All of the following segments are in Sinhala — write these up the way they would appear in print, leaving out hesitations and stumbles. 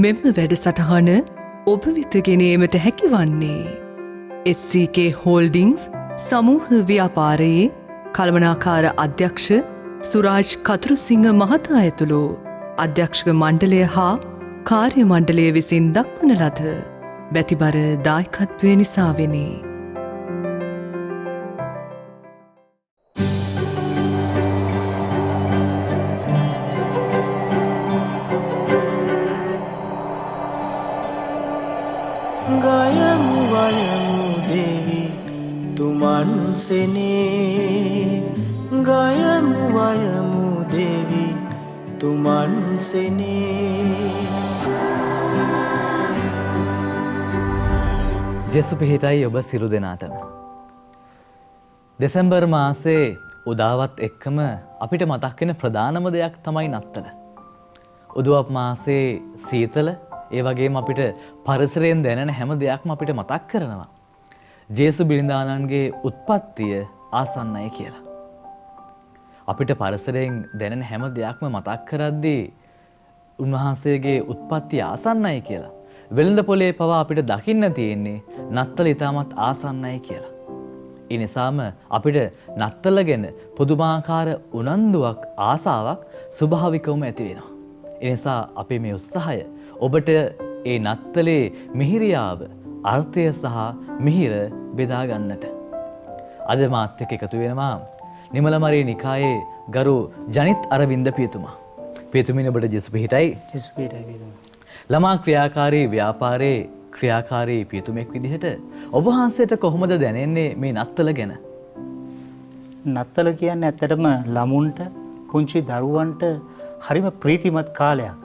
මෙම වැඩසටහන ඔබ වෙත ගෙනීමට හැකිවන්නේ SCK හෝල්ඩිංස් සමූහ ව්‍යාපාරයේ කළමනාකාර අධ්‍යක්ෂ සුරාජ් කතුරුසිංහ මහතා ඇතුළු අධ්‍යක්ෂක මණ්ඩලය හා කාර්ය මණ්ඩලය විසින් දක්වන ලද බැතිබර දායකත්වය නිසාවෙනි. ගයමු වයමු දේවි තුමන් සෙනේ ගයමු වයමු දේවි තුමන් සෙනේ. ජෙසු පිහිටයි ඔබ සිරු දෙනාටම. දෙසැම්බර් මාසේ උදාවත් එක්කම අපිට මතක් වෙන ප්‍රධානම දෙයක් තමයි නත්තල. උදාවත් මාසේ සීතල ඒ වගේම අපිට පරිසරයෙන් දැනෙන හැම දෙයක්ම අපිට මතක් කරනවා ජේසු බිරිඳාණන්ගේ උත්පත්තිය ආසන්නයි කියලා. අපිට පරිසරයෙන් දැනෙන හැම දෙයක්ම මතක් කරද්දී උන්වහන්සේගේ උත්පත්තිය ආසන්නයි කියලා. වෙළඳ පොලේ පවා අපිට දකින්න තියෙන්නේ නත්තල ඊටමත් ආසන්නයි කියලා. ඒ නිසාම අපිට නත්තල ගැන පුදුමාකාර උනන්දුවක් ආසාවක් ස්වභාවිකවම ඇති වෙනවා. ඒ නිසා අපේ මේ උත්සාහය ඔබට ඒ නත්තලේ මිහිරියාව අර්ථය සහ මිහිර බෙදා ගන්නට. අද මාත් එක්ක එකතු වෙනවා නිමලමරී නිකායේ ගරු ජනිත් අරවින්ද පියතුමා. පියතුමින් ඔබට ජෙසු පිහිටයි. ජෙසු පිහිටයි පියතුමා. ළමා ක්‍රියාකාරී ව්‍යාපාරයේ ක්‍රියාකාරී පියතුමෙක් විදිහට ඔබ වහන්සේට කොහොමද දැනෙන්නේ මේ නත්තල ගැන? නත්තල කියන්නේ ඇත්තටම ළමුන්ට පුංචි දරුවන්ට හරිම ප්‍රීතිමත් කාලයක්.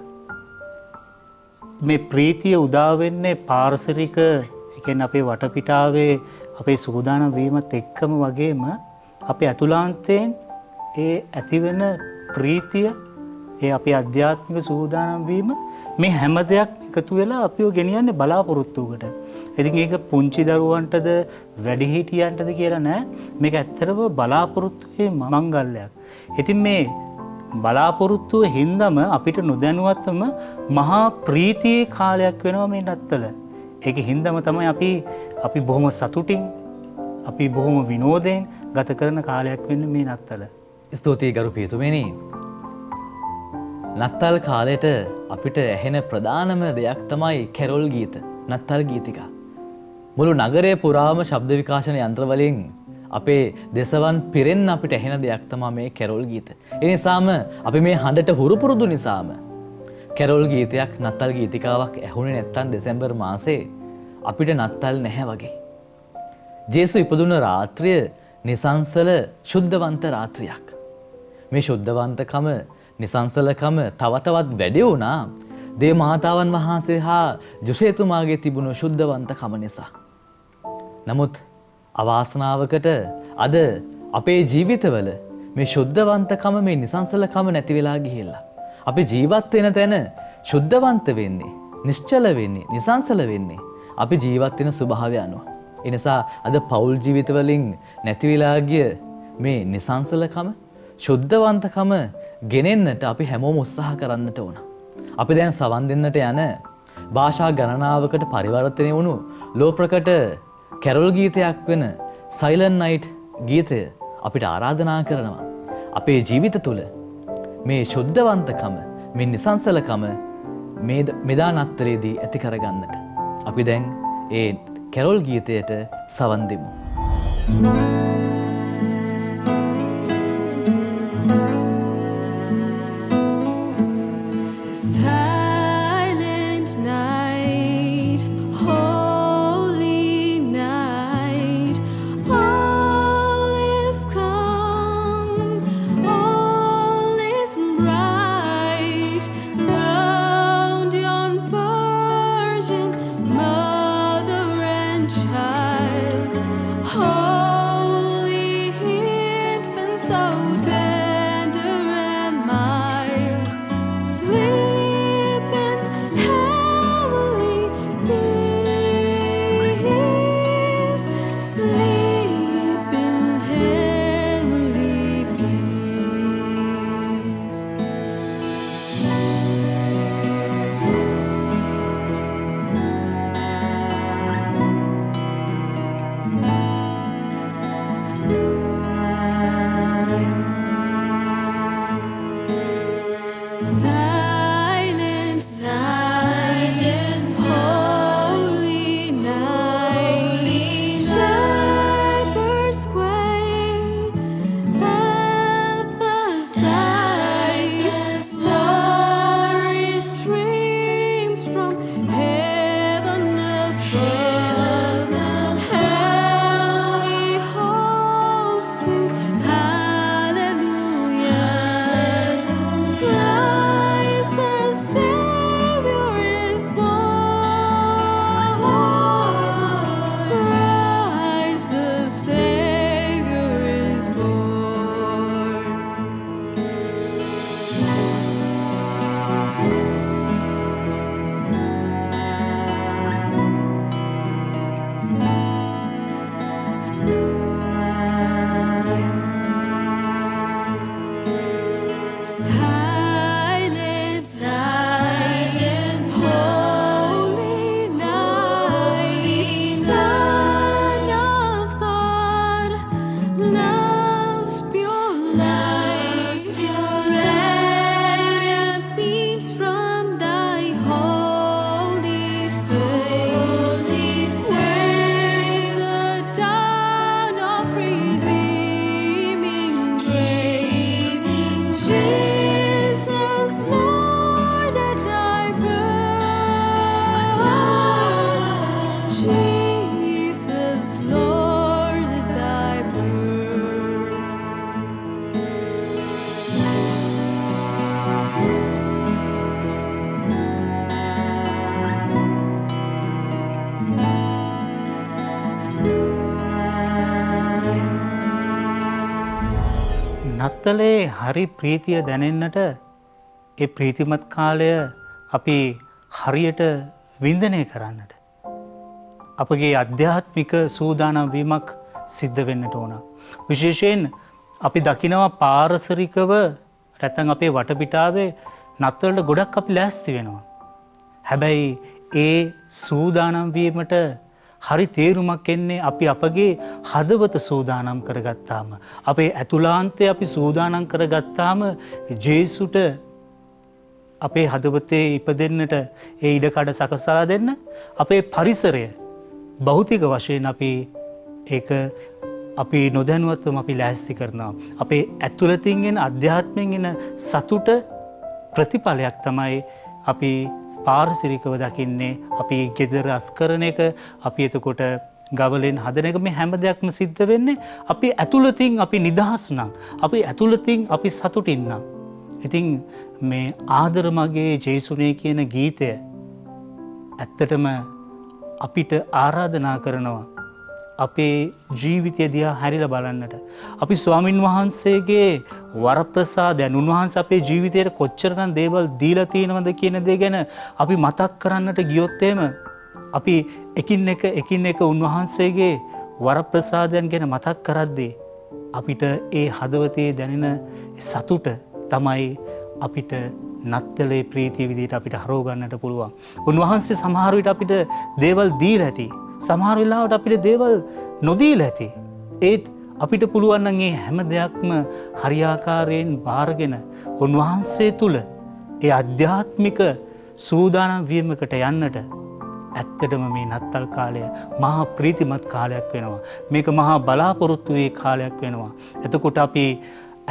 මේ ප්‍රීතිය උදා වෙන්නේ පාරිසරික ඒ කියන්නේ අපේ වටපිටාවේ අපේ සූදානම් වීමත් එක්කම වගේම අපේ අතුලාන්තයෙන් ඒ ඇතිවෙන ප්‍රීතිය ඒ අපේ අධ්‍යාත්මික සූදානම් වීම මේ හැම දෙයක් එකතු වෙලා අපිව ගෙනියන්නේ බලාපොරොත්තුවකට. ඉතින් ඒක පුංචි දරුවන්ටද වැඩිහිටියන්ටද කියලා නෑ. මේක ඇත්තටම බලාපොරොත්තුවේ මංගල්‍යයක්. ඉතින් මේ බලාපොරොත්තුව හින්දම අපිට නොදැනුවත්වම මහා ප්‍රීතියේ කාලයක් වෙනවා මේ නත්තල. ඒක හින්දම තමයි අපි බොහොම සතුටින් අපි බොහොම විනෝදයෙන් ගත කරන කාලයක් වෙන්නේ මේ නත්තල. ස්තුතියි ගරු පියතුමනි. නත්තල් කාලයට අපිට ඇහෙන ප්‍රධානම දෙයක් තමයි කැරොල් ගීත, නත්තල් ගීතිකා. මුළු නගරය පුරාම ශබ්ද විකාශන යන්ත්‍ර වලින් අපේ දෙසවන් පිරෙන්න අපිට ඇහෙන දෙයක් තමයි මේ කැරොල් ගීත. ඒ නිසාම අපි මේ හඬට හුරු පුරුදු නිසාම කැරොල් ගීතයක්, නත්තල් ගීතිකාවක් ඇහුනේ නැත්තම් දෙසැම්බර් මාසේ අපිට නත්තල් නැහැ වගේ. ජේසු ඉපදුන රාත්‍රිය නිසංසල ශුද්ධවන්ත රාත්‍රියක්. මේ ශුද්ධවන්තකම නිසංසලකම තව තවත් වැඩි වුණා දේව මාතාවන් වහන්සේ හා ජොසේතුමාගේ තිබුණු ශුද්ධවන්තකම නිසා. නමුත් අවාසනාවකට අද අපේ ජීවිතවල මේ ශුද්ධවන්තකම මේ නිසංසලකම නැති වෙලා ගිහිල්ලා. අපි ජීවත් වෙන තැන ශුද්ධවන්ත වෙන්නේ, නිශ්චල වෙන්නේ, නිසංසල වෙන්නේ අපි ජීවත් වෙන ස්වභාවය අනුව. ඒ නිසා අද පෞල් ජීවිතවලින් නැති වෙලා ගිය මේ නිසංසලකම, ශුද්ධවන්තකම ගෙනෙන්නට අපි හැමෝම උත්සාහ කරන්නට ඕන. අපි දැන් සවන් දෙන්නට යන භාෂා ගණනාවකට පරිවර්තනය වුණු ලෝප්‍රකට කැරොල් ගීතයක් වෙන සයිලන්ට් නයිට් ගීතය අපිට ආරාධනා කරනවා. අපේ ජීවිත තුළ මේ ශුද්ධවන්තකම, මේ නිසංසලකම මෙදා නත්තරේදී ඇති කරගන්නට. අපි දැන් ඒ කැරොල් ගීතයට සවන් දෙමු. නත්තලේ හරි ප්‍රීතිය දැනෙන්නට ඒ ප්‍රීතිමත් කාලය අපි හරියට වින්දනය කරන්නට අපගේ අධ්‍යාත්මික සූදානම් වීමක් සිද්ධ වෙන්නට ඕන. විශේෂයෙන් අපි දකිනවා පාරසරිකව නැත්නම් අපේ වටපිටාවේ නත්තලට ගොඩක් අපි ලෑස්ති වෙනවා. හැබැයි ඒ සූදානම් වීමට හරි තේරුමක් එන්නේ අපි අපගේ හදවත සූදානම් කරගත්තාම. අපේ ඇතුළාන්තය අපි සූදානම් කරගත්තාම ජේසුට අපේ හදවතේ ඉපදෙන්නට ඒ ඉඩකඩ සකසා දෙන්න අපේ පරිසරය භෞතික වශයෙන් අපි ඒක අපි නොදැනුවත්වම අපි ලෑස්ති කරනවා. අපේ ඇතුළතින් එන අධ්‍යාත්මයෙන් එන සතුට ප්‍රතිඵලයක් තමයි අපි පාරිසරිකව දකින්නේ. අපි ගෙදර අස් කරන එක, අපි එතකොට ගවලෙන් හදන එක, මේ හැම දෙයක්ම සිද්ධ වෙන්නේ අපි ඇතුළතින් අපි නිදහස් නම්, අපි ඇතුළතින් අපි සතුටින් නම්. ඉතින් මේ ආදර මගේ ජේසුනේ කියන ගීතය ඇත්තටම අපිට ආරාධනා කරනවා අපේ ජීවිතය දිහා හැරිලා බලන්නට. අපි ස්වාමින් වහන්සේගේ වරප්‍රසාදයන්, උන්වහන්සේ අපේ ජීවිතයට කොච්චරනම් දේවල් දීලා තියෙනවද කියන දේ ගැන අපි මතක් කරන්නට ගියොත් එහෙම අපි එකින් එක උන්වහන්සේගේ වරප්‍රසාදයන් ගැන මතක් කරද්දී අපිට ඒ හදවතේ දැනෙන සතුට තමයි අපිට නත්තලේ ප්‍රීතිය විදිහට අපිට හරව ගන්නට පුළුවන්. උන්වහන්සේ සමහර විට අපිට දේවල් දීලා ඇති. සමහර වෙලාවට අපිට දේවල් නොදීලා ඇති. ඒත් අපිට පුළුවන් නම් මේ හැම දෙයක්ම හරියාකාරයෙන් බාරගෙන උන්වහන්සේ තුල ඒ අධ්‍යාත්මික සූදානම් වීමකට යන්නට ඇත්තටම මේ නත්තල් කාලය මහා ප්‍රීතිමත් කාලයක් වෙනවා. මේක මහා බලාපොරොත්තුවේ කාලයක් වෙනවා. එතකොට අපි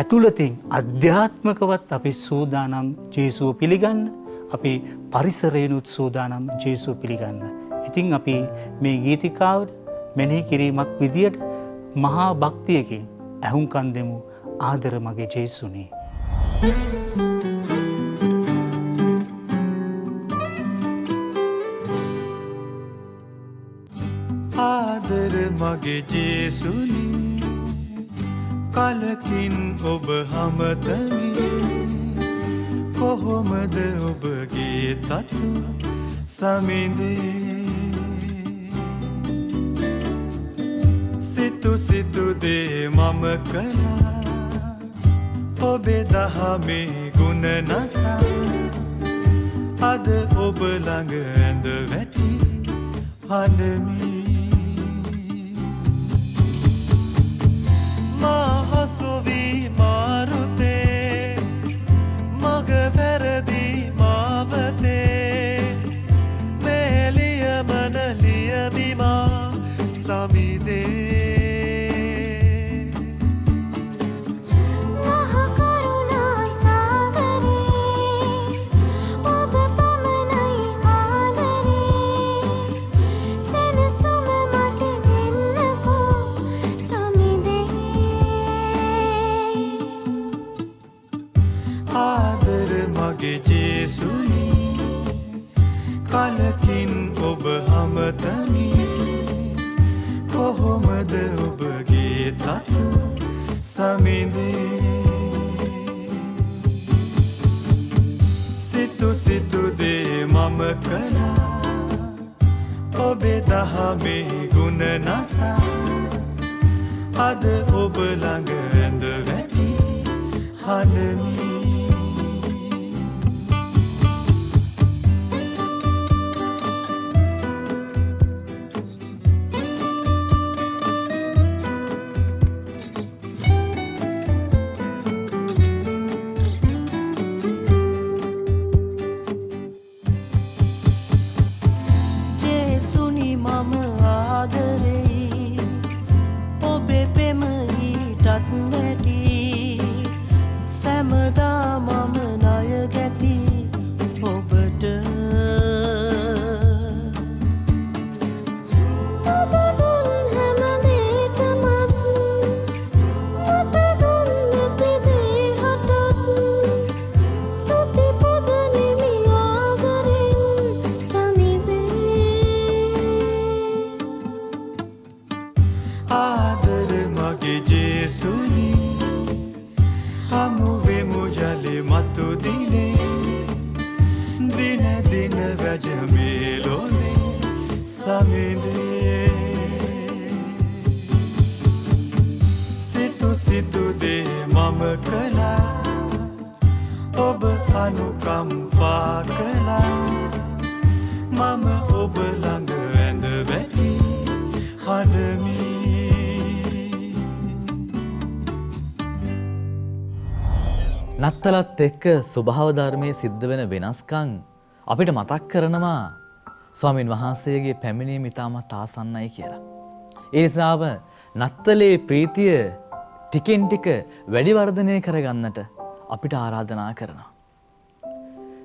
ඇතුළතින් අධ්‍යාත්මකවත් අපි සූදානම් ජේසුව පිළිගන්න, අපි පරිසරයනුත් සූදානම් ජේසුව පිළිගන්න. ඉතින් අපි මේ ගීතිකාවට මෙනෙහි කිරීමක් විදියට මහා භක්තියකින් ඇහුම්කන් දෙමු ආදර මගේ ජේසුනේ. ආදර මගේ ජේසුනේ, කලකින් ඔබ හමතමි, කොහොමද ඔබගේ තතු සමිඳේ. සිතු දේ මම කළා, ඔබේ දහමේ ගුණ නසා, අද ඔබ ළඟ ඇඳ වැටි හඬමි. මහසුවී මාරුතේ, මග වැරදි මාවතේ, මේලිය මනලිය බිමා සමිදේ. කලකින් ඔබ හමතමි, කොහොමද ඔබගේ තතු සමිඳේ. සිතු දේ මම කළා, ඔබේ දහමේ ගුණ නසා, අද ඔබ ළඟ ඇඳ වැටි හඬමි. මතු දිනේ දින දින රජ මේ ලෝලේ සමිඳේ සිතු සිතු දේ මම කළා ඔබ අනුකම්පා කළා මම ඔබ ළඟ ඇඳ වැටි හඬමි නත්තලත් එක්ක ස්වභාව ධර්මයේ සිද්ධ වෙන වෙනස්කම් අපිට මතක් කරනවා ස්වාමින් වහන්සේගේ පැමිණීම ඉතාමත් ආසන්නයි කියලා. ඒ නිසාම නත්තලේ ප්‍රීතිය ටිකෙන් ටික වැඩි වර්ධනය කරගන්නට අපිට ආරාධනා කරනවා.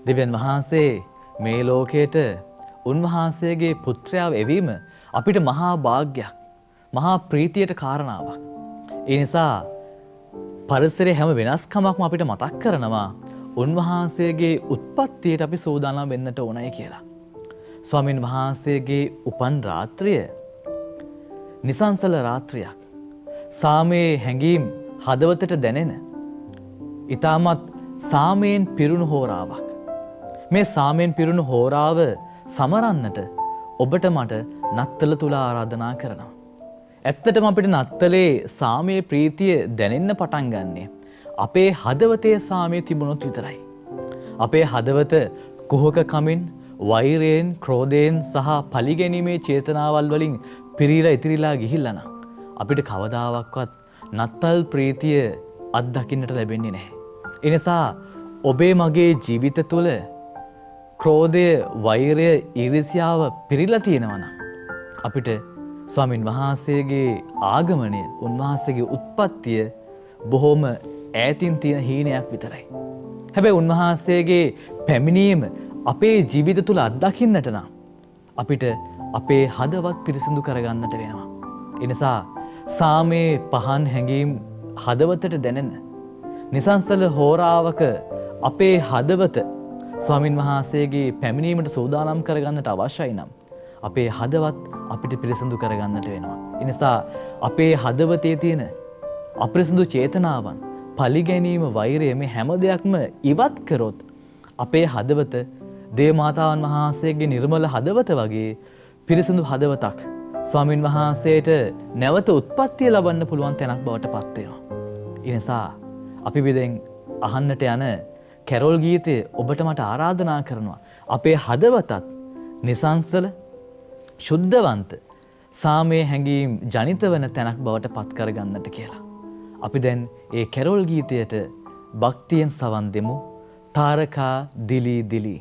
දෙවියන් වහන්සේ මේ ලෝකයට උන්වහන්සේගේ පුත්‍රයාව එවීම අපිට මහා භාග්යක්, මහා ප්‍රීතියට කාරණාවක්. ඒ නිසා පරිසරයේ හැම වෙනස්කමක්ම අපිට මතක් කරනවා උන්වහන්සේගේ උත්පත්තියට අපි සූදානම් වෙන්නට ඕනයි කියලා. ස්වාමින් වහන්සේගේ උපන් රාත්‍රිය නිසංසල රාත්‍රියක්. සාමයේ හැඟීම් හදවතට දැනෙන ඊටමත් සාමයෙන් පිරුණු හෝරාවක්. මේ සාමයෙන් පිරුණු හෝරාව සමරන්නට ඔබට මට නත්තල තුල ආරාධනා කරනවා. ඇත්තටම අපිට නත්තලේ සාමයේ ප්‍රීතිය දැනෙන්න පටන් ගන්නෙ අපේ හදවතේ සාමයේ තිබුණොත් විතරයි. අපේ හදවත කුහකකමින්, වෛරයෙන්, ක්‍රෝධයෙන් සහ පලිගැනීමේ චේතනාවල් වලින් පිරීලා ඉතිරිලා ගිහිල්ලා නම් අපිට කවදාවත් නත්තල් ප්‍රීතිය අත්දකින්නට ලැබෙන්නේ නැහැ. ඒ නිසා ඔබේ මගේ ජීවිත තුළ ක්‍රෝධය, වෛරය, ඊර්ෂ්‍යාව පිරීලා තියෙනවා නම් අපිට ස්වාමින් වහන්සේගේ ආගමනය, උන්වහන්සේගේ උත්පත්තිය බොහොම ඈතින් තියෙන හීනයක් විතරයි. හැබැයි උන්වහන්සේගේ පැමිණීම අපේ ජීවිත තුළ අත්දකින්නට නම් අපිට අපේ හදවත් පිරිසිදු කරගන්නට වෙනවා. ඒ නිසා සාමයේ පහන් හැඟීම් හදවතට දැනෙන නිසංසල හෝරාවක අපේ හදවත ස්වාමින් වහන්සේගේ පැමිණීමට සූදානම් කරගන්නට අවශ්‍යයි නම් අපේ හදවත් අපිට පිරිසිදු කරගන්නට වෙනවා. ඒ නිසා අපේ හදවතේ තියෙන අපිරිසිදු චේතනාවන්, පලිගැනීම, වෛරය මේ හැම දෙයක්ම ඉවත් කරොත් අපේ හදවත දේවමාතාවන් වහන්සේගේ නිර්මල හදවත වගේ පිරිසිදු හදවතක් ස්වාමින් වහන්සේට නැවත උත්පත්තිය ලබන්න පුළුවන් තැනක් බවට පත් වෙනවා. ඒ නිසා අපි විදෙන් අහන්නට යන කැරොල් ගීතය ඔබට මට ආරාධනා කරනවා. අපේ හදවතත් නිසංසල, ශුද්ධවන්ත, සාමයේ හැඟීම් ජනිත වන තැනක් බවට පත් කරගන්නට කියලා. අපි දැන් ඒ කැරොල් ගීතයට භක්තියෙන් සවන් දෙමු. තාරකා දිලි දිලි.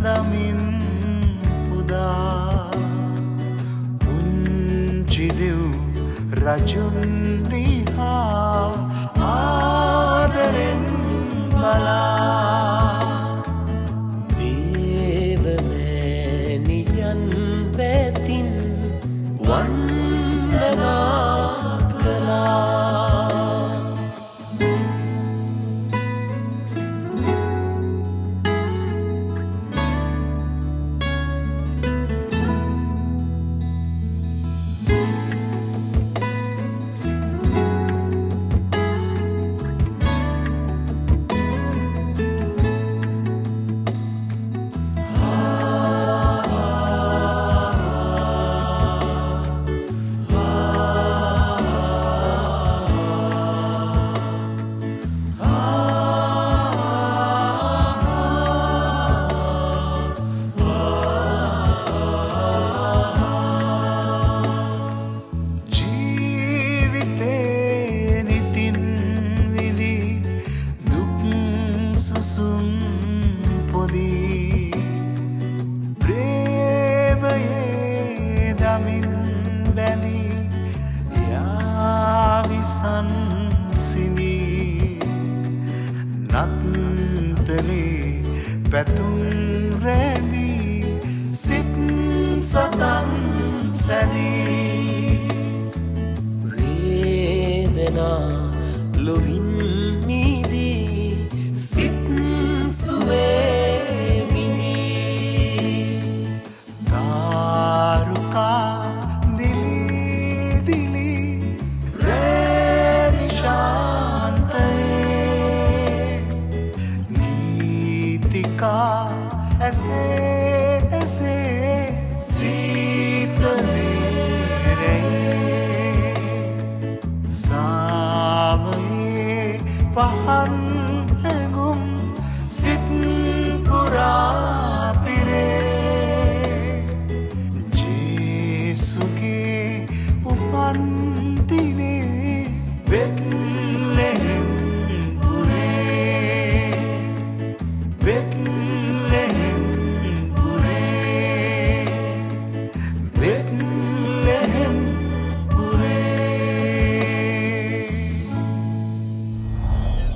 දමින් පුදා පුංචි දෙව් රජුන් දිහා ආදරෙන් බලා දේවමෑණියන් වෙතින් වන්දනා කළා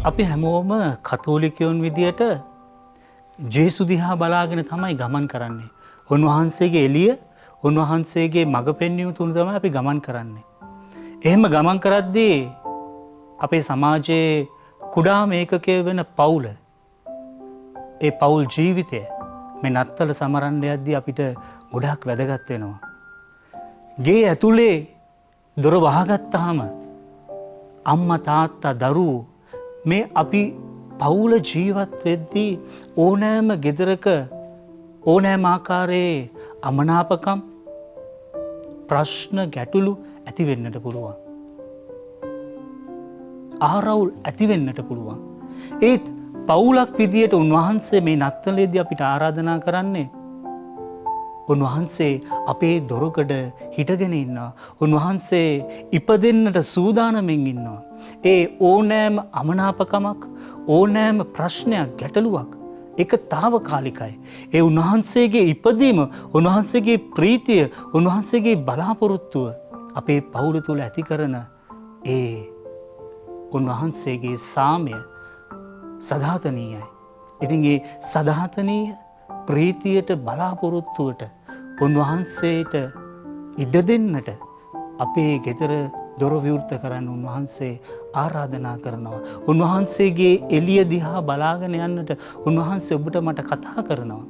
අපි හැමෝම කතෝලිකයන් විදියට ජේසු දිහා බලාගෙන තමයි ගමන් කරන්නේ. උන්වහන්සේගේ එළිය, උන්වහන්සේගේ මඟ පෙන්වීම තුන තමයි අපි ගමන් කරන්නේ. එහෙම ගමන් කරද්දී අපේ සමාජයේ කුඩාම ඒකකය වෙන පවුල, ඒ පවුල් ජීවිතය මේ නත්තල සමරන්න යද්දී අපිට ගොඩාක් වැදගත් වෙනවා. ගේ ඇතුලේ දොර වහගත්තාම අම්මා තාත්තා දරුවෝ මේ අපි පවුල ජීවත් වෙද්දී ඕනෑම ගෙදරක ඕනෑම ආකාරයේ අමනාපකම් ප්‍රශ්න ගැටලු ඇති වෙන්නට පුළුවන්. ආරවුල් ඇති වෙන්නට පුළුවන්. ඒත් පවුලක් විදියට උන්වහන්සේ මේ නත්තලේදී අපිට ආරාධනා කරන්නේ උන්වහන්සේ අපේ දොරකඩ හිටගෙන ඉන්නවා. උන්වහන්සේ ඉපදෙන්නට සූදානමින් ඉන්නවා. ඒ ඕනෑම අමනාපකමක්, ඕනෑම ප්‍රශ්නයක්, ගැටලුවක් ඒක తాවකාලිකයි. ඒ උන්වහන්සේගේ ඉපදීම, උන්වහන්සේගේ ප්‍රීතිය, උන්වහන්සේගේ බලාපොරොත්තුව අපේ පවුල තුල ඇති කරන ඒ උන්වහන්සේගේ සාමය සදාතනීයයි. ඉතින් ඒ සදාතනීය ප්‍රීතියට බලාපොරොත්තුවට උන්වහන්සේට ඉඩ දෙන්නට අපේ ගෙදර දොර විවෘත කරන්න උන්වහන්සේ ආරාධනා කරනවා. උන්වහන්සේගේ එළිය දිහා බලාගෙන යන්නට උන්වහන්සේ ඔබට මට කතා කරනවා.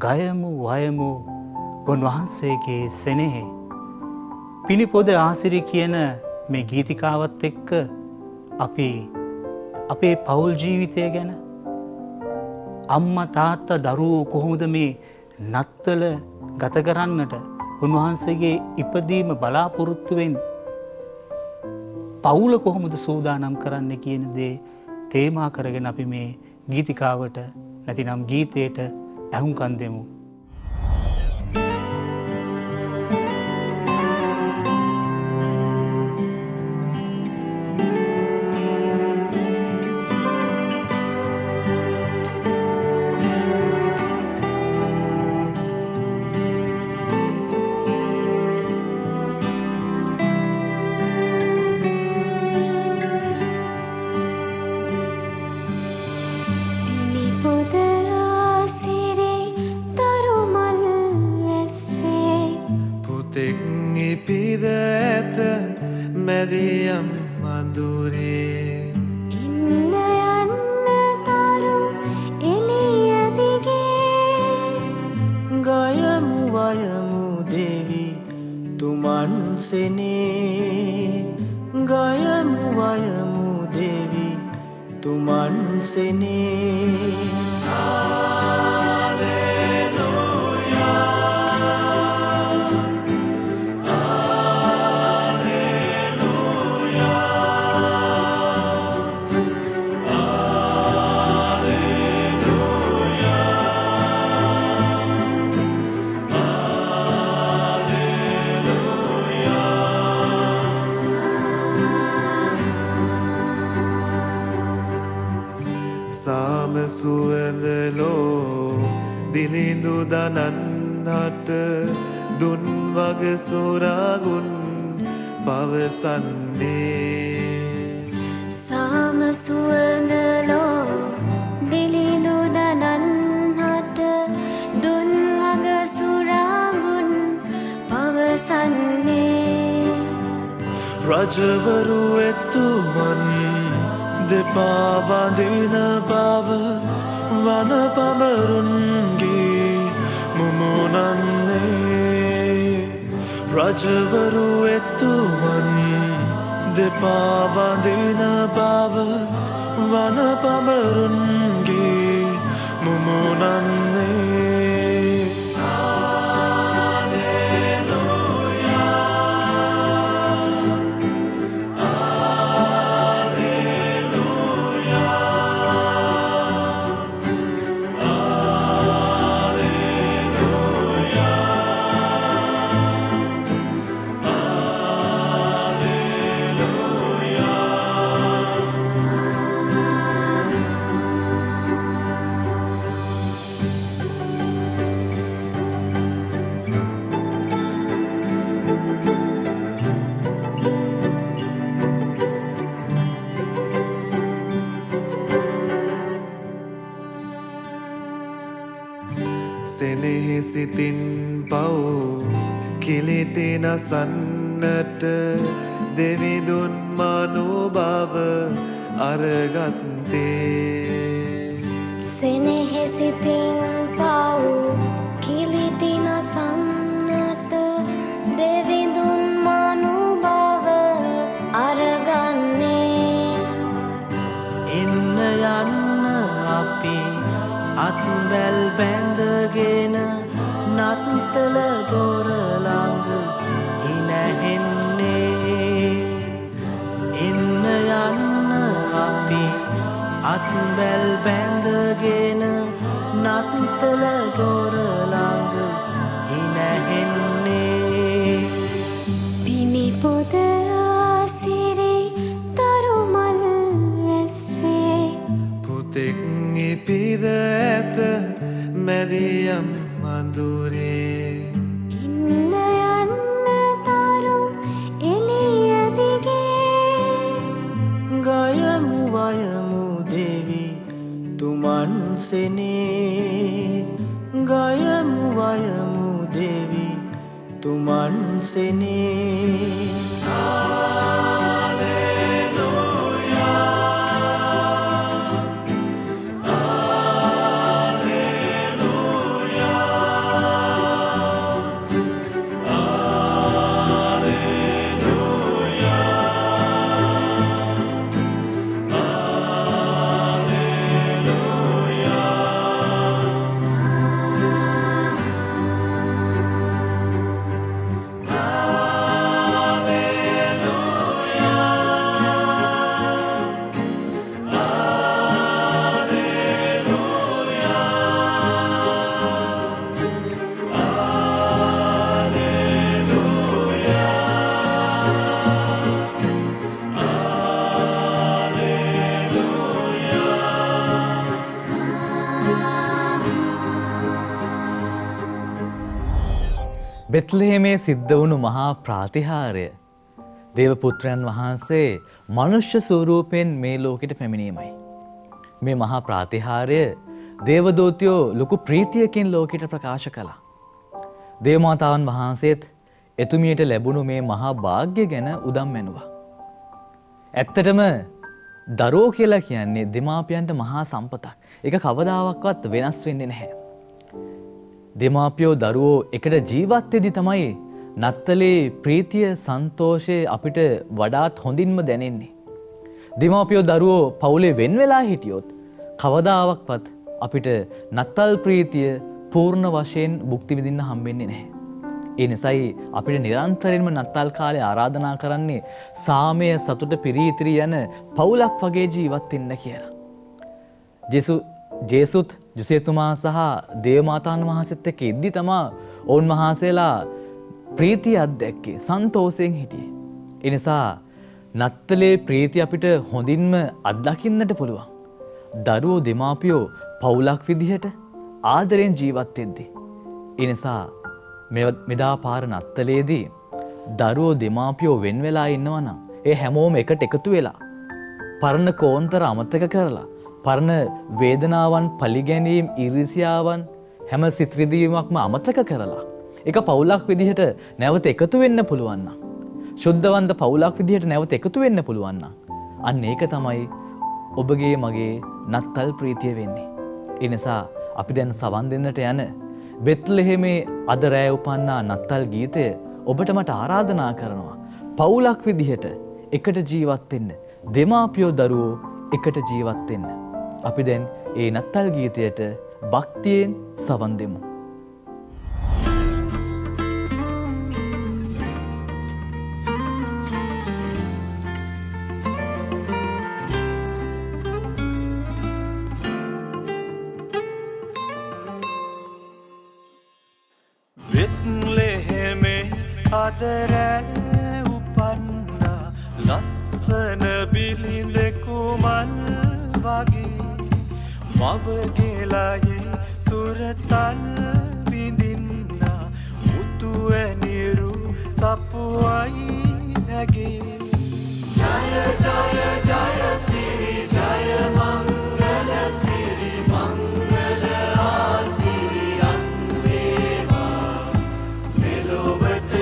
ගයමු වයමු උන්වහන්සේගේ සෙනෙහි. පිනිපොද ආසිරි කියන මේ ගීතිකාවත් එක්ක අපි අපේ පවුල් ජීවිතය ගැන, අම්මා තාත්තා දරුවෝ කොහොමද මේ නත්තල ගත කරන්නට උන්වහන්සේගේ ඉපදීම බලාපොරොත්තුවෙන් පවුල කොහොමද සූදානම් කරන්න කියන දේ තේමා කරගෙන අපි මේ ගීතිකාවට නැතිනම් ගීතයට ඇහුම්කන් දෙමු. මැදියම් මඳුරේ ඉන්න යන්න තරු එළිය දිගේ ගයමු වයමු දෙවි තුමන් සෙනේ ගයමු වයමු දෙවි තුමන් සෙනේ සාම සුවඳලෝ දිලිඳු දනන්නට දුන් වග සුරාගුන් පවසන්නේ සාම සුවඳලෝ දිලිඳු දනන්නට දුන් වග සුරාගුන් පවසන්නේ රජවරු එතුමන් දෙපා වඳින බව වන පමරුන්ගේ මුමුණන්නේ රජවරු එතුමන් දෙපා වඳින බව වන පමරුන්ගේ මුමුණන්නේ සිතින් පව් කිලිටි නසන්නට දෙවිදුන් මනුභව අරගත්තේ සෙනෙහෙසිතින් පව් කිලිටි නසන්නට දෙවිදුන් මනුභව අරගන්නේ එන්න යන්න අපි අත්බැල් බැඳගෙන නත්තල දොර ළඟ හිනැහෙන්නේ එන්න යන්න අපි අත්බැල් බැඳගෙන නත්තල දොර ළඟ හිනැහෙන්නේ පිණි පොද ආසිරි තරුමල් වැස්සේ පුතෙක් ඉපිද ඇත මැදියම් මඳුරේ ඉන්න යන්න තරු එළිය දිගේ ගයමු වයමු දෙවි තුමන් සෙනේ ගයමු වයමු දෙවි තුමන් සෙනේ බෙත්ලෙහෙමේ සිද්ධ වුණු මහා ප්‍රාතිහාර්ය දේවපුත්‍රයන් වහන්සේ මනුෂ්‍ය ස්වරූපයෙන් මේ ලෝකෙට පැමිණීමයි. මේ මහා ප්‍රාතිහාර්ය දේවදූතයෝ ලොකු ප්‍රීතියකින් ලෝකෙට ප්‍රකාශ කළා. දේවමාතාවන් වහන්සේත් එතුමියට ලැබුණු මේ මහා භාග්‍ය ගැන උදම් මැනුවා. ඇත්තටම දරුවෝ කියලා කියන්නේ දෙමාපියන්ට මහා සම්පතක්. ඒක කවදාවත් වෙනස් වෙන්නේ නැහැ. දෙමාපියෝ දරුවෝ එකට ජීවත් වෙද්දී තමයි නත්තලේ ප්‍රීතිය සන්තෝෂය අපිට වඩාත් හොඳින්ම දැනෙන්නේ. දෙමාපියෝ දරුවෝ පවුලේ වෙන් වෙලා හිටියොත් කවදාවත් අපිට නත්තල් ප්‍රීතිය පූර්ණ වශයෙන් භුක්ති විඳින්න හම්බෙන්නේ නැහැ. ඒ නිසායි අපිට නිරන්තරයෙන්ම නත්තල් කාලේ ආරාධනා කරන්නේ සාමය සතුට පිරීතිරි යන පවුලක් වගේ ජීවත් වෙන්න කියලා. ජේසුත් ජුසේතුමා සහ දේවමාතාන් වහන්සේත් එක්ක ඉද්දි තමා ඔවුන් වහන්සේලා ප්‍රීතිය අත්දැක්කේ සන්තෝෂයෙන් හිටියේ. ඒ නිසා නත්තලේ ප්‍රීතිය අපිට හොඳින්ම අත්දකින්නට පුළුවන්. දරුවෝ දෙමාපියෝ පවුලක් විදිහට ආදරෙන් ජීවත් වෙද්දී. ඒ නිසා මෙදා පාර නත්තලේදී දරුවෝ දෙමාපියෝ වෙන් වෙලා ඉන්නවා නම් ඒ හැමෝම එකට එකතු වෙලා පරණ කෝන්තර අමතක කරලා පරණ වේදනාවන් පලිගැනීම් ඉරිසියාවන් හැම සිත්‍රිදීමක්ම අමතක කරලා එක පවුලක් විදිහට නැවත එකතු වෙන්න පුළුවන් නම් ශුද්ධවන්ත පවුලක් විදිහට නැවත එකතු වෙන්න පුළුවන් නම් අන්න ඒක තමයි ඔබගේ මගේ නත්තල් ප්‍රීතිය වෙන්නේ. ඒ නිසා අපි දැන් සවන් දෙන්නට යන බෙත්ලෙහෙමේ අද රෑ උපන්නා නත්තල් ගීතය ඔබට මට ආරාධනා කරනවා. පවුලක් විදිහට එකට ජීවත් වෙන්න. දෙමාපියෝ දරුවෝ එකට ජීවත් වෙන්න. අපි දැන් ඒ නත්තල් ගීතයට භක්තියෙන් සවන් දෙමු. අදරෑ උපන්නා ලස්සන බිලිඳකුමන් වගේ මවගෙලයේ සුරතල් විඳින්නා මුතුවැනිරු සපුවයි නැගේ ජය ජය ජය සිරි ජය මංගල සිරි මංගල ආසිරියන් වේවා මෙලොවට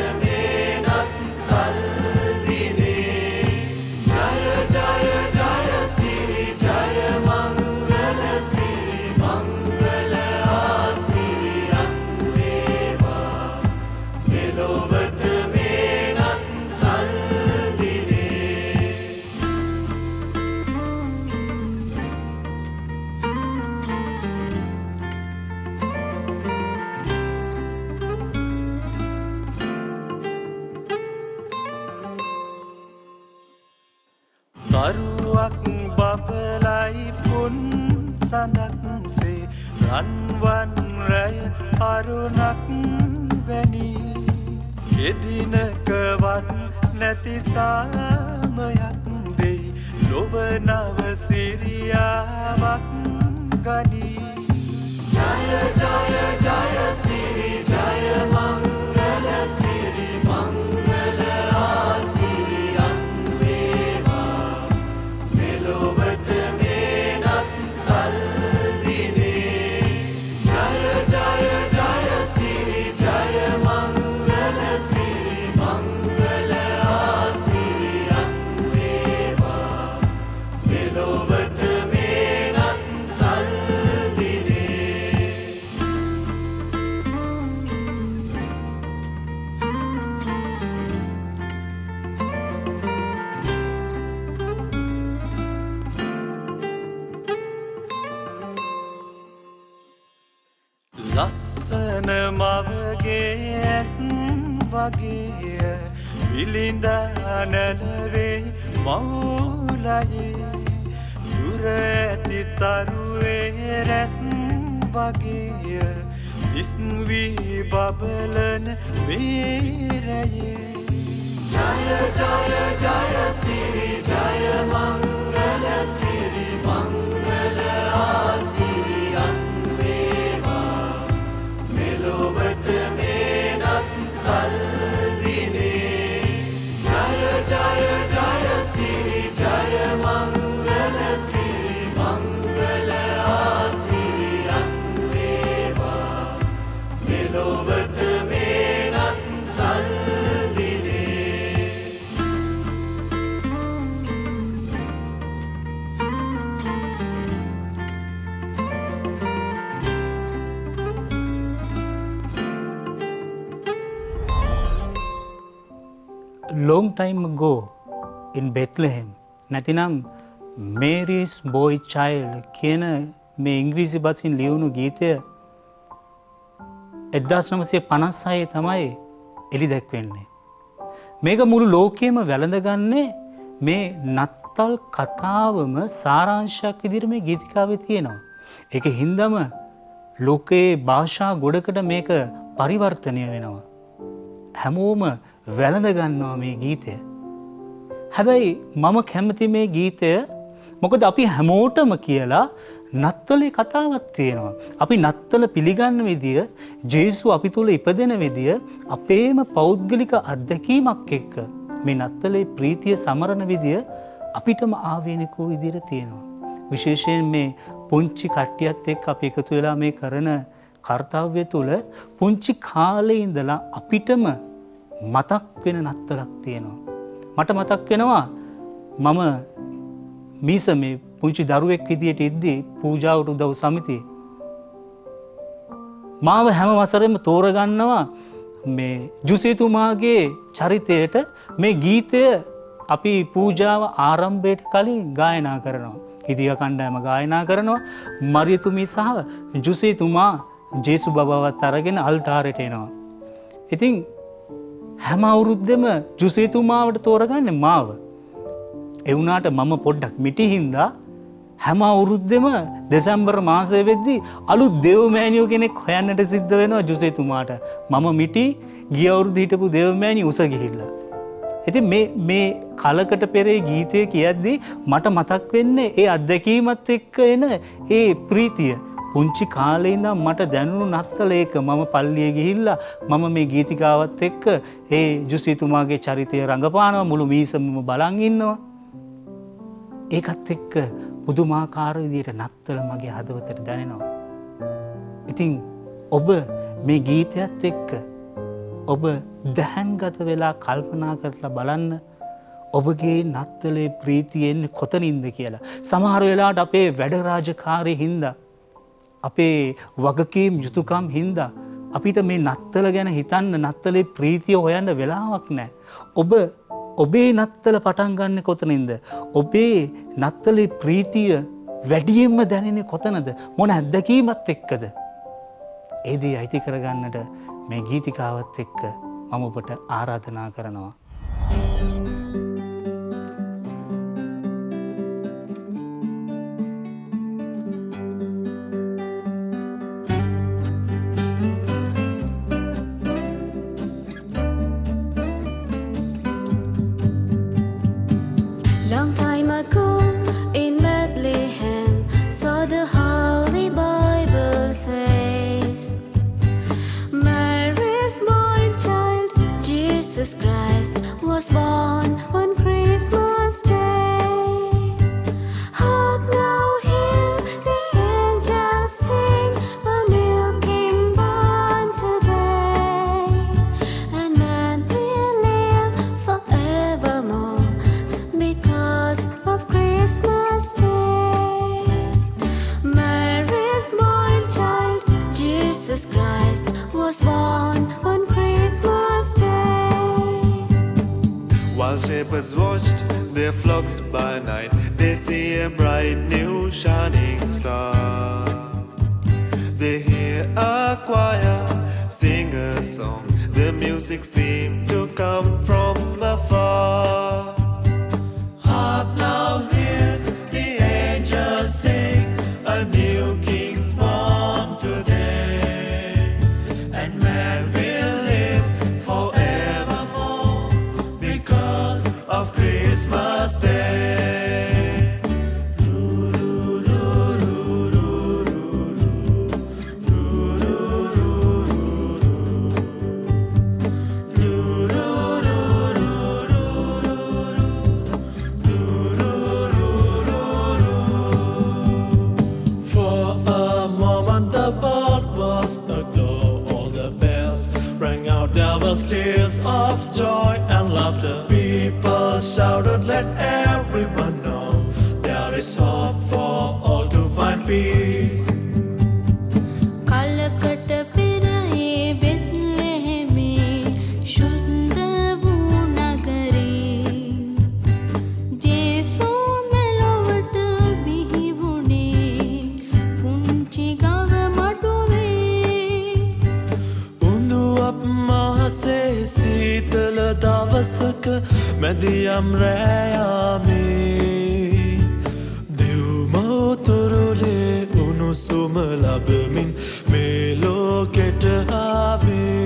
දරුවක් බබලයි පුන් සඳක්සේ රන්වන් රැය අරුණක් වැනි එදිනකවත් නැති සාමයක් දෙයි ලොව නව සිරියාවක් ගනී ජය ජය ජය සිරි ජය මංගල සිරි මංගල ආසිරියන් ලස්සන මවගේ ඇස් වගේ විලිඳ නැලවේ මවුලයේ දුර ඇති තරුවේ රැස් වගේ විස්වී බබලන වේරයේ ජය ජය ජය සිරි ජය මංගල සිරි මංගල ආසිරියන් මෙලොවට මේනත් කල් දිනේ ජය ජය ජය සිරි ජය මංගල සිරි මංගල ආසිරියන් වේවා මෙලොවට මේනත් කල් දිනේ long time ago in Bethlehem නැතිනම් Mary's boy child කියන මේ ඉංග්‍රීසි බසින් ලියවුණු ගීතය 1956 තමයි එළි දැක්වෙන්නේ. මේක මුළු ලෝකෙම වැළඳගන්නේ මේ නත්තල් කතාවම සාරාංශයක් විදිහට මේ ගීතිකාවේ තියෙනවා. ඒක හින්දාම ලෝකයේ භාෂා ගොඩකට මේක පරිවර්තනය වෙනවා. හැමෝම වැළඳ ගන්නවා මේ ගීතය. හැබැයි මම කැමති මේ ගීතය මොකද අපි හැමෝටම කියලා නත්තලේ කතාවක් තියෙනවා. අපි නත්තල පිළිගන්න විදිය, ජේසු අපි තුල ඉපදෙන විදිය අපේම පෞද්ගලික අත්දැකීමක් එක්ක මේ නත්තලේ ප්‍රීතිය සමරන විදිය අපිටම ආවේනිකෝ විදියට තියෙනවා. විශේෂයෙන් මේ පුංචි කට්ටියත් එක්ක අපි එකතු වෙලා මේ කරන කාර්යය තුල පුංචි කාලේ ඉඳලා අපිටම මතක් වෙන නත්තලක් තියෙනවා. මට මතක් වෙනවා මම මීස මේ පුංචි දරුවෙක් විදියට ඉද්දී පූජාවට උදව් සමිතියේ මාව හැම වසරෙම තෝරගන්නවා මේ ජුසේතුමාගේ චරිතයට මේ ගීතය අපි පූජාව ආරම්භයට කලින් ගායනා කරනවා. හිදියා කණ්ඩායම ගායනා කරනවා. මරියතුමී සහ ජුසේතුමා ජේසු බබාවත් අරගෙන අල්තාරයට එනවා. ඉතින් හැම අවුරුද්දෙම ජුසේතුමාවට තෝරගන්නේ මාව. ඒ වුණාට මම පොඩ්ඩක් මිටි හින්දා හැම අවුරුද්දෙම දෙසැම්බර් මාසෙ වෙද්දී අලුත් දේවමෑණියෝ කෙනෙක් හොයන්නට සිද්ධ වෙනවා ජුසේතුමාට. මම මිටි ගිය අවුරුද්ද හිටපු දේවමෑණිය උස ගිහිල්ලා. ඉතින් මේ කලකට පෙරේ ගීතය කියද්දී මට මතක් වෙන්නේ ඒ අත්දැකීමත් එක්ක එන ඒ ප්‍රීතිය. පුංචි කාලේ ඉඳන් මට දැනුණු නත්තල ඒක මම පල්ලියේ ගිහිල්ලා මම මේ ගීතිකාවත් එක්ක ඒ ජුසේතුමාගේ චරිතය රඟපානවා මුළු මීසම බලන් ඉන්නවා. ඒකත් එක්ක පුදුමාකාර විදියට නත්තල මගේ හදවතට දැනෙනවා. ඉතින් ඔබ මේ ගීතයත් එක්ක ඔබ දැහන්ගත වෙලා කල්පනා කරලා බලන්න ඔබගේ නත්තලේ ප්‍රීතිය එන්නේ කොතනින්ද කියලා. සමහර වෙලාවට අපේ වැඩ රාජකාරී හින්දා අපේ වගකීම් යුතුයකම් හින්දා අපිට මේ නත්තල ගැන හිතන්න නත්තලේ ප්‍රීතිය හොයන්න වෙලාවක් නැහැ. ඔබේ නත්තල පටන් ගන්න කොතනින්ද? ඔබේ නත්තලේ ප්‍රීතිය වැඩියෙන්ම දැනෙන්නේ කොතනද? මොන අත්දැකීමත් එක්කද? ඒ දේ අයිති කරගන්නට මේ ගීතිකාවත් එක්ක මම ඔබට ආරාධනා කරනවා. Long time ago in Bethlehem, so the Holy Bible says, Mary's boy child, Jesus Christ, was born on Christmas Day. Hark now, hear the angels sing, a new King born today, and man will live forevermore because of Christmas Day. Mary's boy child, Jesus Christ, was born on Christmas Day. While shepherds watched their flocks by night, they see a bright new shining star. They hear a choir sing a song. The music seemed to come from afar. Hark now, hear the angels sing, a new King's born today, and man will live forevermore because of Christmas Day. For a moment the world was aglow, all the bells rang out, there was tears of joy and laughter. People shouted, let everyone know, there is hope for all to find peace. කලකට පෙර ඒ බෙත්ලෙහෙමේ ශුද්ධ වූ නගරේ මැදියම් රෑයාමේ දෙව්මවතුරුලේ උණුසුම ලබමින් මේ ලෝකෙට ආවේ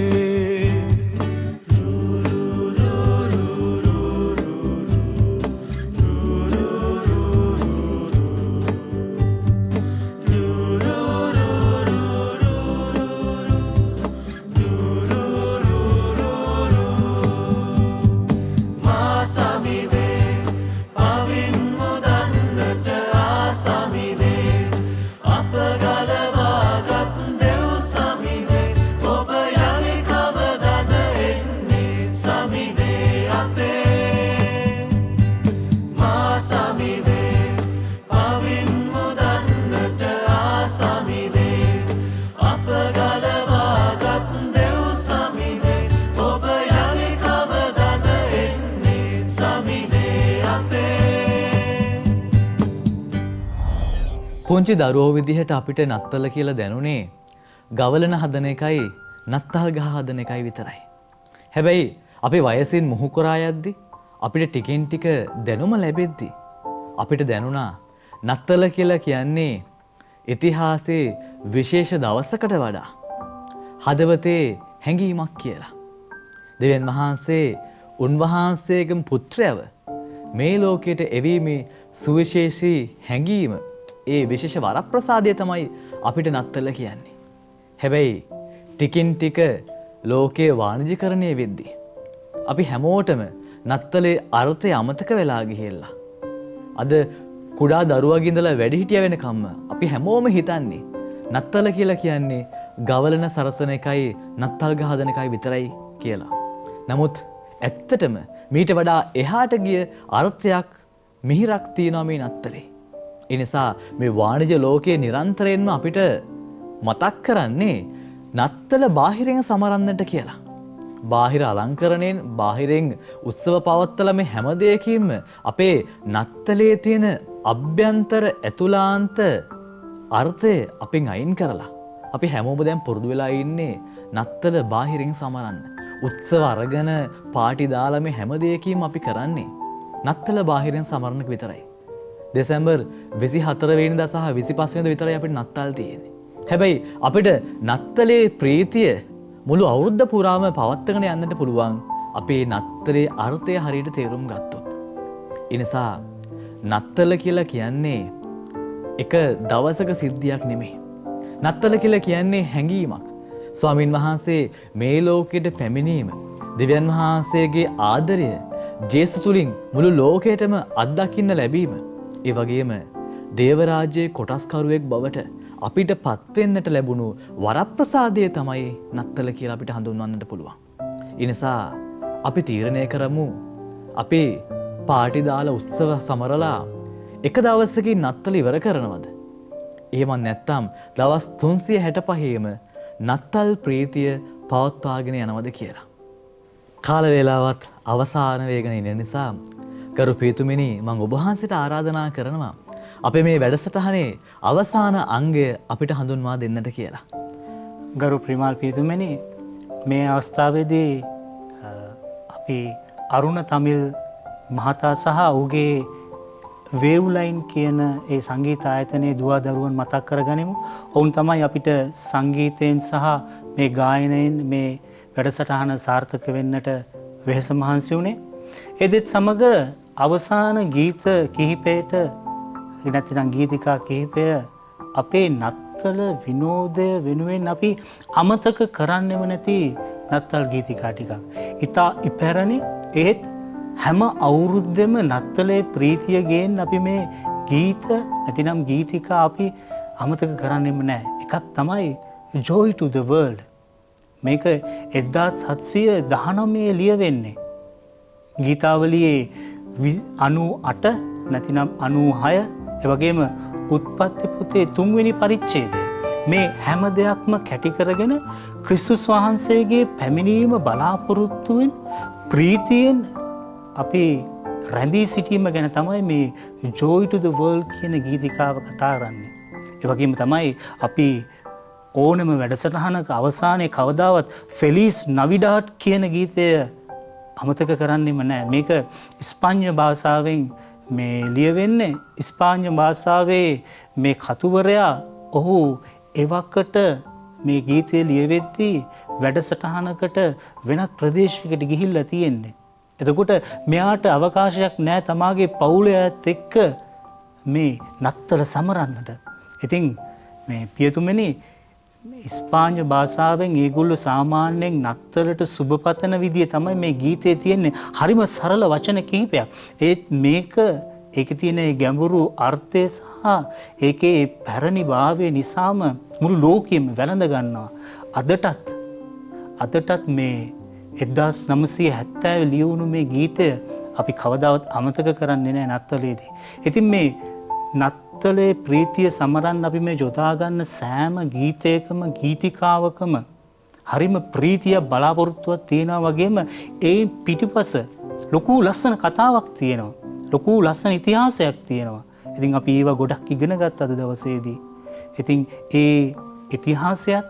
පුංචි දරුවෝ විදිහට අපිට නත්තල කියලා දැනුනේ ගවලන හදන එකයි නත්තල් ගහ හදන එකයි විතරයි. හැබැයි අපි වයසින් මුහු කරා යද්දි අපිට ටිකෙන් ටික දැනුම ලැබෙද්දි අපිට දැනුණා නත්තල කියලා කියන්නේ ඉතිහාසයේ විශේෂ දවසකට වඩා හදවතේ හැඟීමක් කියලා. දෙවියන් වහන්සේ උන්වහන්සේගේම පුත්‍රයව මේ ලෝකයට එවීමේ සුවිශේෂී හැඟීම ඒ විශේෂ වරප්‍රසාදය තමයි අපිට නත්තල කියන්නේ. හැබැයි ටිකින් ටික ලෝකයේ වාණිජකරණය වෙද්දී අපි හැමෝටම නත්තලේ අර්ථය අමතක වෙලා ගිහිල්ලා. අද කුඩා දරුවගේ ඉඳලා වැඩිහිටිය වෙනකම්ම අපි හැමෝම හිතන්නේ නත්තල කියලා කියන්නේ ගවලන සරසන එකයි නත්තල් ගහ හදන එකයි විතරයි කියලා. නමුත් ඇත්තටම මීට වඩා එහාට ගිය අර්ථයක් මිහිරක් තියෙනවා මේ නත්තලේ. ඒ නිසා මේ වාණිජ ලෝකයේ නිරන්තරයෙන්ම අපිට මතක් කරන්නේ නත්තල බාහිරින් සමරන්නට කියලා. බාහිර අලංකරණයෙන් බාහිරින් උත්සව පවත්වලා මේ හැම දෙයකින්ම අපේ නත්තලේ තියෙන අභ්‍යන්තර ඇතුළාන්ත අර්ථය අපෙන් අයින් කරලා අපි හැමෝම දැන් පුරුදු වෙලා ඉන්නේ නත්තල බාහිරින් සමරන්න. උත්සව අරගෙන පාටි දාලා මේ හැම දෙයකින්ම අපි කරන්නේ නත්තල බාහිරින් සමරන්නක විතරයි. දෙසැම්බර් 24 වෙනිදා සහ 25 වෙනිදා විතරයි අපිට නත්තල් තියෙන්නේ. හැබැයි අපිට නත්තලේ ප්‍රීතිය මුළු අවුරුද්ද පුරාම පවත්වාගෙන යන්නට පුළුවන් අපේ නත්තලේ අර්ථය හරියට තේරුම් ගත්තොත්. ඒ නිසා නත්තල කියලා කියන්නේ එක දවසක සිද්ධියක් නෙමෙයි. නත්තල කියලා කියන්නේ හැඟීමක්. ස්වාමින් වහන්සේ මේ ලෝකෙට පැමිණීම, දෙවියන් වහන්සේගේ ආදරය ජේසුස් තුලින් මුළු ලෝකයටම අත්දකින්න ලැබීම, ඒ වගේම දේව රාජ්‍යයේ කොටස්කරුවෙක් බවට අපිට පත්වෙන්නට ලැබුණු වරප්‍රසාදය තමයි නත්තල කියලා අපිට හඳුන්වන්නට පුළුවන්. ඒ නිසා අපි තීරණය කරමු අපේ පාටි දාලා උත්සව සමරලා එක දවසකින් නත්තල ඉවර කරනවද? එහෙම නැත්නම් දවස් 365ෙම නත්තල් ප්‍රීතිය පවත්වාගෙන යනවද කියලා. කාල වේලාවත් අවසාන වේගන ඉන්න නිසා ගරු පියතුමිනි මම ඔබ වහන්සේට ආරාධනා කරනවා අපේ මේ වැඩසටහනේ අවසාන අංගය අපිට හඳුන්වා දෙන්නට කියලා. ගරු ප්‍රිමාල් පියතුමිනි මේ අවස්ථාවේදී අපි අරුණ තමිල් මහතා සහ ඔහුගේ වේව්ලයින් කියන ඒ සංගීත ආයතනයේ දුවා දරුවන් මතක් කරගනිමු. ඔවුන් තමයි අපිට සංගීතයෙන් සහ මේ ගායනයෙන් මේ වැඩසටහන සාර්ථක වෙන්නට වෙහෙස මහන්සි වුණේ. ඒ දෙත් සමග අවසාන ගීත කිහිපයට නැත්නම් ගීතිකා කිහිපය අපේ නත්තල විනෝදය වෙනුවෙන් අපි අමතක කරන්නෙම නැති නත්තල් ගීතිකා ටිකක්. ඉතා ඉපැරණි ඒත් හැම අවුරුද්දෙම නත්තලේ ප්‍රීතිය ගේන්න අපි මේ ගීත නැතිනම් ගීතිකා අපි අමතක කරන්නෙම නැහැ. එකක් තමයි Joy to the World. මේක 1719 ලියවෙන්නේ. ගීතාවලියේ 98 නැතිනම් 96 එවැගේම උත්පත්ති පොතේ 3 වෙනි පරිච්ඡේදය. මේ හැම දෙයක්ම කැටි කරගෙන ක්‍රිස්තුස් වහන්සේගේ පැමිණීම බලාපොරොත්තුවෙන් ප්‍රීතියෙන් අපි රැඳී සිටීම ගැන තමයි මේ Joy to the World කියන ගීතිකාව කතා කරන්නේ. ඒ වගේම තමයි අපි ඕනම වැඩසටහනක අවසානයේ කවදාවත් ෆෙලිස් නවිඩාට් කියන ගීතය අමතක කරන්නෙම නෑ. මේක ස්පාඤ්ඤ භාෂාවෙන් මේ ලියවෙන්නේ. ස්පාඤ්ඤ භාෂාවේ මේ කතුවරයා ඔහු එවකට මේ ගීතය ලියවෙද්දී වැඩසටහනකට වෙනත් ප්‍රදේශයකට ගිහිල්ලා තියෙන්නේ. එතකොට මෙයාට අවකාශයක් නෑ තමාගේ පවුලයත් එක්ක මේ නත්තල සමරන්නට. ඉතින් මේ පියතුමනි ස්පාඤ්ඤ භාෂාවෙන් ඒගොල්ලෝ සාමාන්‍යයෙන් නත්තලට සුබපතන විදිය තමයි මේ ගීතේ තියෙන්නේ. හරිම සරල වචන කිහිපයක්. ඒත් ඒකේ තියෙන ගැඹුරු අර්ථය සහ ඒකේ පැරණි භාවය නිසාම මුළු ලෝකෙම වැළඳ ගන්නවා. අදටත් මේ 1970 ලියවුණු මේ ගීතය අපි කවදාවත් අමතක කරන්නේ නැහැ නත්තලේදී. ඉතින් මේ නත්තලේ ප්‍රීතිය සමරන්න අපි මේ යොදා ගන්න සෑම ගීතයකම ගීතිකාවකම හරිම ප්‍රීතිය බලාපොරොත්තුවක් තියෙනවා වගේම ඒ පිටිපස ලොකු ලස්සන කතාවක් තියෙනවා. ලොකු ලස්සන ඉතිහාසයක් තියෙනවා. ඉතින් අපි ඒවා ගොඩක් ඉගෙන ගත්ත අද දවසේදී. ඉතින් ඒ ඉතිහාසයත්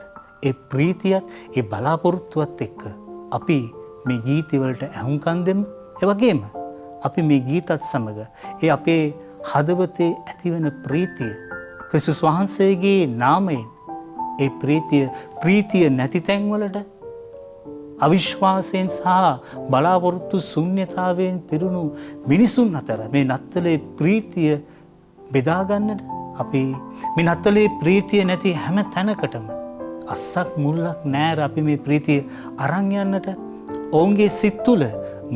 ඒ ප්‍රීතියත් ඒ බලාපොරොත්තුවත් එක්ක අපි මේ ගීතවලට ඇහුම්කන් දෙමු. ඒ වගේම අපි මේ ගීතත් සමග ඒ අපේ හදවතේ ඇතිවන ප්‍රීතිය ක්‍රිස්තුස් වහන්සේගේ නාමයෙන් ඒ ප්‍රීතිය නැති තැන්වලට අවිශ්වාසයෙන් සහ බලාපොරොත්තු ශුන්‍යතාවයෙන් පිරුණු මිනිසුන් අතර මේ නත්තලේ ප්‍රීතිය බෙදාගන්නට අපි මේ නත්තලේ ප්‍රීතිය නැති හැම තැනකටම අස්සක් මුල්ලක් නෑර අපි මේ ප්‍රීතිය අරන් යන්නට ඔවුන්ගේ සිත් තුළ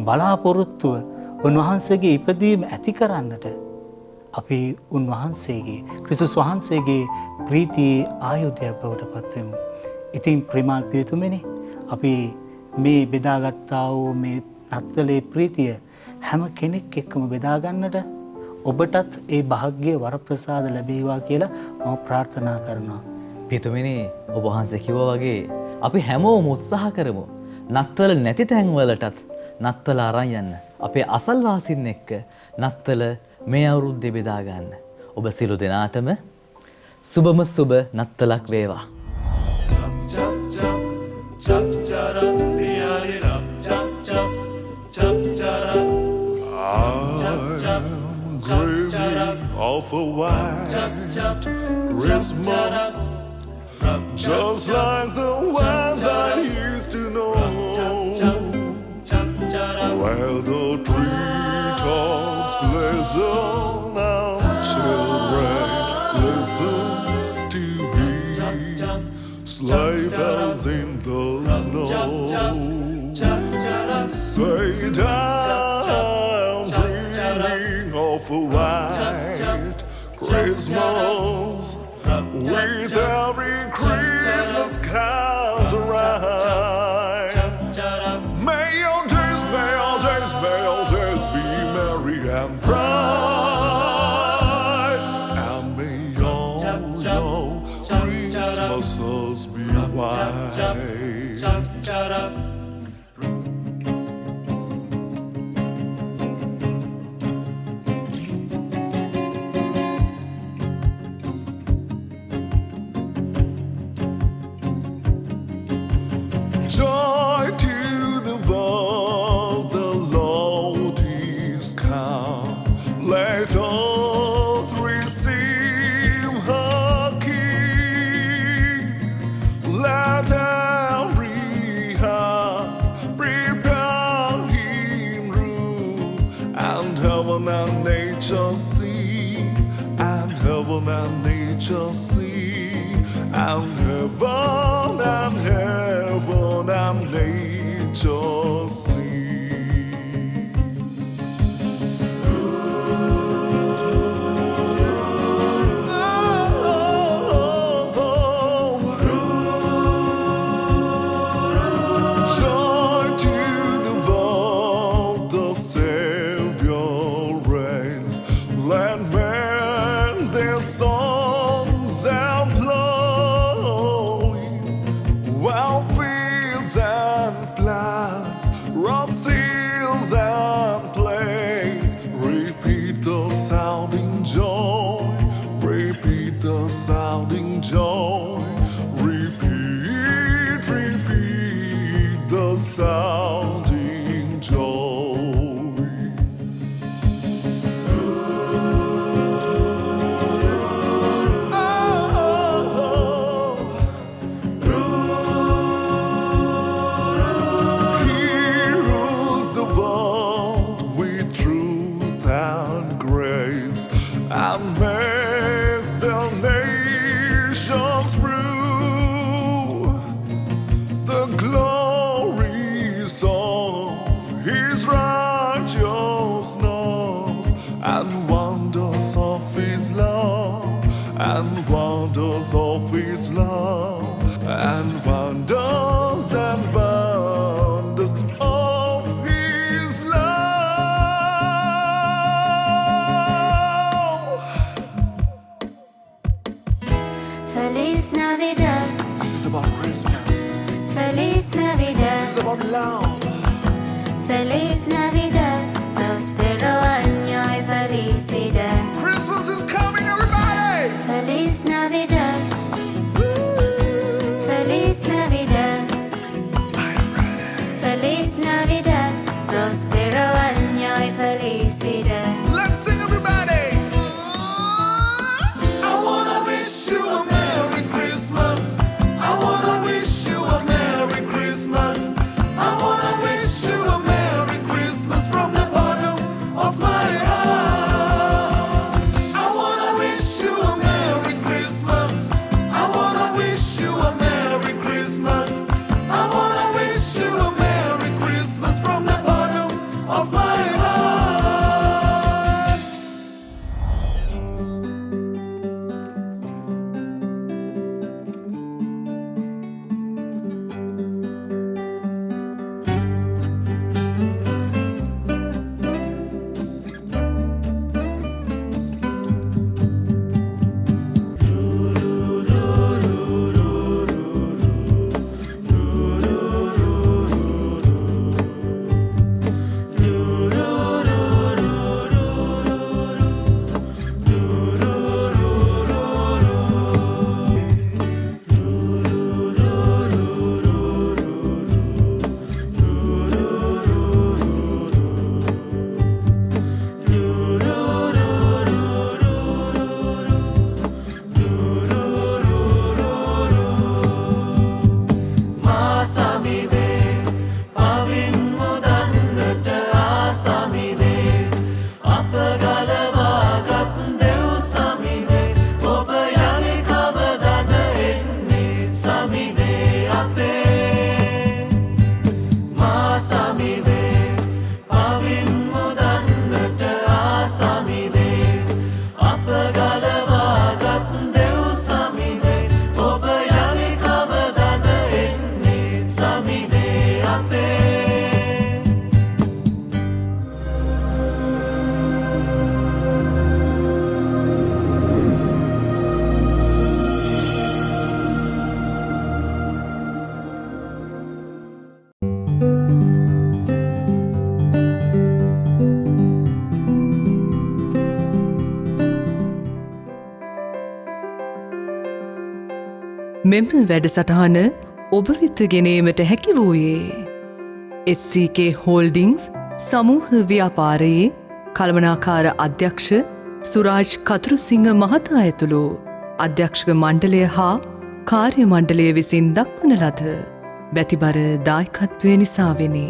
බලාපොරොත්තුව උන්වහන්සේගේ ඉපදීම ඇති කරන්නට අපි උන්වහන්සේගේ ක්‍රිස්තුස් වහන්සේගේ ප්‍රීතියේ ආයුධයක් බවට පත්වෙමු. ඉතින් ප්‍රේමා පියතුමනි අපි මේ බෙදාගත්තා වූ මේ නත්තලේ ප්‍රීතිය හැම කෙනෙක් එක්කම බෙදාගන්නට ඔබටත් ඒ භාග්‍ය වරප්‍රසාද ලැබේවා කියලා මම ප්‍රාර්ථනා කරනවා. පියතුමනි ඔබ වහන්සේ කිව්වා වගේ අපි හැමෝම උත්සාහ කරමු නත්තල නැති තැන්වලටත් නත්තල අරන් යන්න. අපේ අසල්වාසීන් එක්ක නත්තල මේ අවුරුද්දේ බෙදා ගන්න. ඔබ සියලු දෙනාටම සුබම සුබ නත්තලක් වේවා. Of a white Christmas, just like the ones I used to know, where the treetops glisten and children listen to hear sleigh bells in the snow. Say down, dreaming of a white Christmas, with every Christmas carols arrive. May your days be merry and bright, and may all your Christmases be white. Joy to the world, the Lord is come. Let earth receive her King. Let every heart prepare him room. And heaven and nature see, and heaven and nature see, and heaven and heaven and nature see. Joy to the world, the Savior reigns. Let men their songs employ, while fields and floods, rock seals and plains repeat the sounding joy, repeat the sounding joy, repeat the sounding joy. Feliz Navidad. Live on loud. Feliz Navidad. Prospero año y felicidad. Christmas is coming, everybody! Feliz Navidad. Feliz Navidad. Feliz Navidad. Prospero año y felicidad. Let's sing, everybody! I wanna wish you a Merry Christmas. I wanna wish you a Merry Christmas. I wanna wish you a Merry Christmas from the bottom of my heart. I wanna wish you a Merry Christmas. I wanna wish you a Merry Christmas. I wanna wish you a Merry Christmas from the bottom of my heart. මෙම වැඩසටහන ඔබ වෙත ගෙනීමට හැකි වූයේ SCK හෝල්ඩිංස් සමූහ ව්‍යාපාරයේ කළමනාකාර අධ්‍යක්ෂ සුරාජ් කතුරුසිංහ මහතා ඇතුළු අධ්‍යක්ෂක මණ්ඩලය හා කාර්ය මණ්ඩලය විසින් දක්වන ලද බැතිබර දායකත්වය නිසාවෙනි.